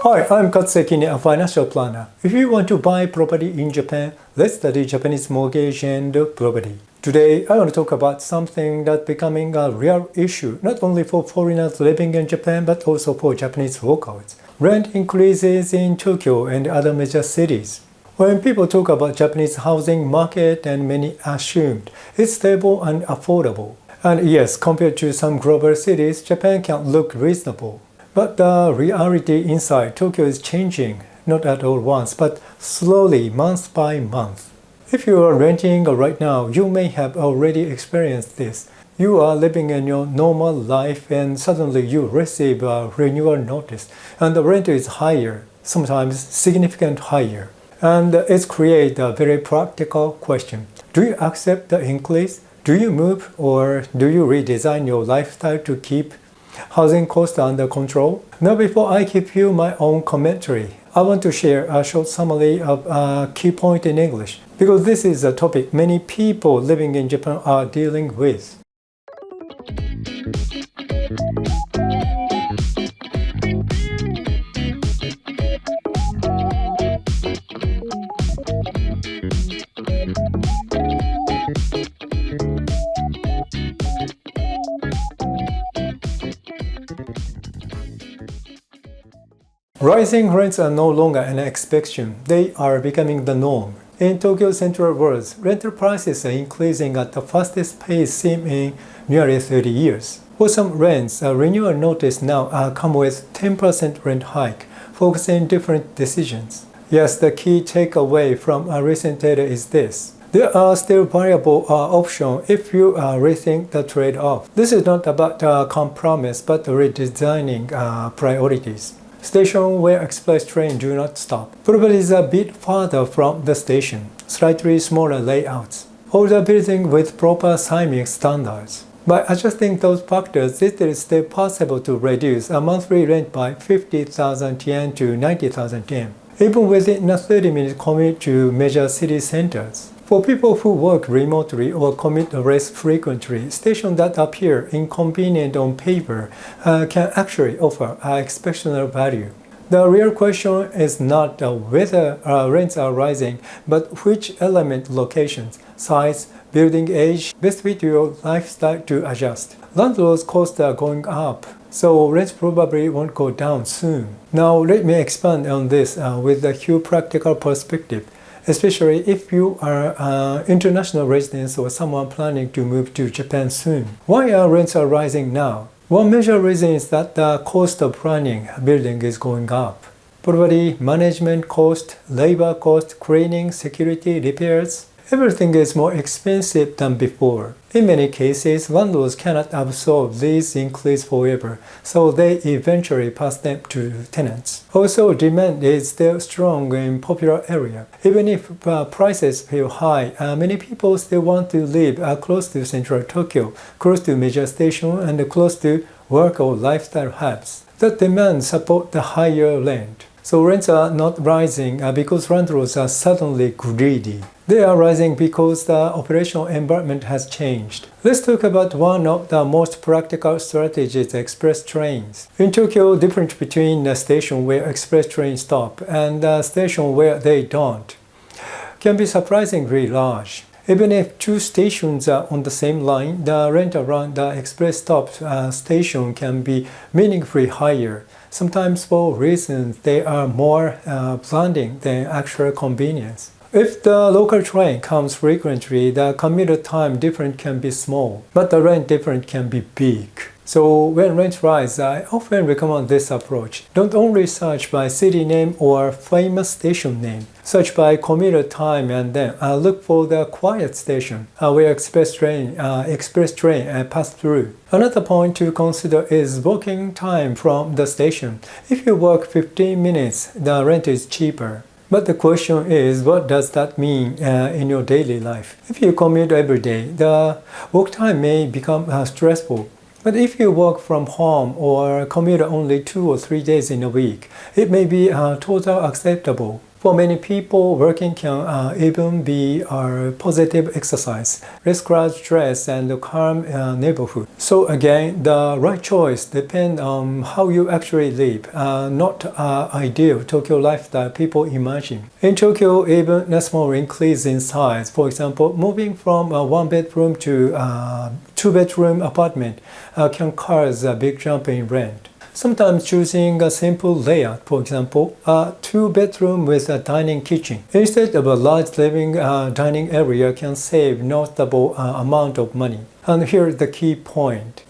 Hi, I'm Sekine, a financial planner. If you want to buy property in Japan, let's study Japanese mortgage and property. Today, I want to talk about something that's becoming a real issue, not only for foreigners living in Japan, but also for Japanese locals. Rent increases in Tokyo and other major cities. When people talk about Japanese housing market, and many assumed it's stable and affordable. And yes, compared to some global cities, Japan can look reasonable. But the reality inside Tokyo is changing, not at all once, but slowly, month by month. If you are renting right now, you may have already experienced this. You are living in your normal life and suddenly you receive a renewal notice and the rent is higher, sometimes significantly higher. And it creates a very practical question. Do you accept the increase? Do you move or do you redesign your lifestyle to keep housing costs under control? Now, before I give you my own commentary, I want to share a short summary of a key point in English, because this is a topic many people living in Japan are dealing with. Rising rents are no longer an exception, they are becoming the norm. In Tokyo's central boroughs, rental prices are increasing at the fastest pace seen in nearly 30 years. For some rents, a renewal notice now come with 10% rent hike, focusing different decisions. Yes, the key takeaway from a recent data is this. There are still variable options if you rethink the trade-off. This is not about compromise, but redesigning priorities. Station where express trains do not stop. Properties a bit farther from the station, slightly smaller layouts. Older building with proper seismic standards. By adjusting those factors, it is still possible to reduce a monthly rent by 50,000 yen to 90,000 yen, even within a 30-minute commute to major city centers. For people who work remotely or commute less frequently, stations that appear inconvenient on paper can actually offer exceptional value. The real question is not whether rents are rising, but which element, locations, size, building age best fit your lifestyle to adjust. Landlords' costs are going up, so rents probably won't go down soon. Now let me expand on this with a few practical perspectives, especially if you are an international resident or someone planning to move to Japan soon. Why are rents rising now? One major reason is that the cost of running a building is going up. Property management cost, labor cost, cleaning, security, repairs, everything is more expensive than before. In many cases, landlords cannot absorb these increases forever, so they eventually pass them to tenants. Also, demand is still strong in popular areas. Even if prices feel high, many people still want to live close to central Tokyo, close to major stations, and close to work or lifestyle hubs. That demand supports the higher rent. So rents are not rising because landlords are suddenly greedy. They are rising because the operational environment has changed. Let's talk about one of the most practical strategies, express trains. In Tokyo, the difference between the station where express trains stop and the station where they don't can be surprisingly large. Even if two stations are on the same line, the rent around the express stop station can be meaningfully higher. Sometimes for reasons they are more blending than actual convenience. If the local train comes frequently, the commuter time difference can be small, but the rent difference can be big. So when rents rise, I often recommend this approach. Don't only search by city name or famous station name. Search by commuter time and then look for the quiet station where express train pass through. Another point to consider is walking time from the station. If you walk 15 minutes, the rent is cheaper. But the question is, what does that mean in your daily life? If you commute every day, the walk time may become stressful. But if you work from home or commute only 2 or 3 days in a week, it may be totally acceptable. For many people, working can even be a positive exercise, less crowd stress, and a calm neighborhood. So again, the right choice depends on how you actually live, not ideal Tokyo life that people imagine. In Tokyo, even a small increase in size, for example, moving from a one-bedroom to a two-bedroom apartment can cause a big jump in rent. Sometimes choosing a simple layout, for example, a two-bedroom with a dining kitchen, instead of a large living dining area can save notable amount of money. And here is the key point.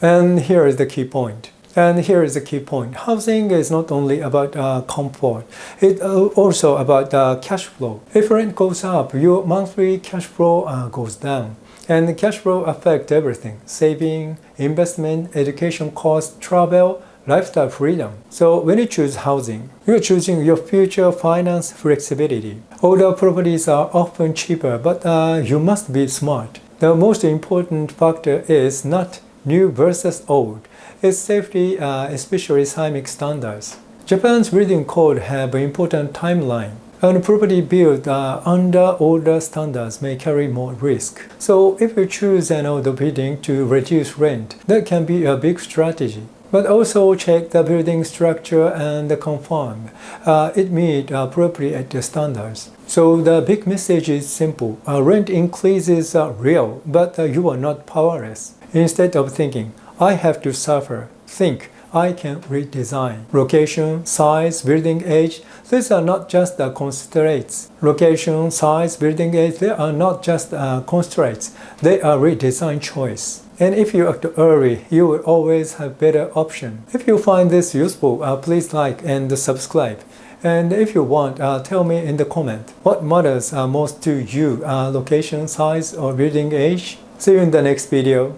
Housing is not only about comfort, it's also about cash flow. If rent goes up, your monthly cash flow goes down. And cash flow affects everything: saving, investment, education costs, travel, lifestyle freedom. So when you choose housing, you're choosing your future finance flexibility. Older properties are often cheaper, but you must be smart. The most important factor is not new versus old. It's safety, especially seismic standards. Japan's building code have an important timeline. And property built under older standards may carry more risk. So if you choose an older building to reduce rent, that can be a big strategy. But also check the building structure and confirm it meets appropriate standards. So the big message is simple. Rent increases are real, but you are not powerless. Instead of thinking, I have to suffer, think, I can redesign. Location, size, building age, these are not just constraints. Location, size, building age, they are not just constraints. They are redesign choice. And if you act early, you will always have better option. If you find this useful, please like and subscribe. And if you want, tell me in the comment what matters most to you, location, size, or building age. See you in the next video.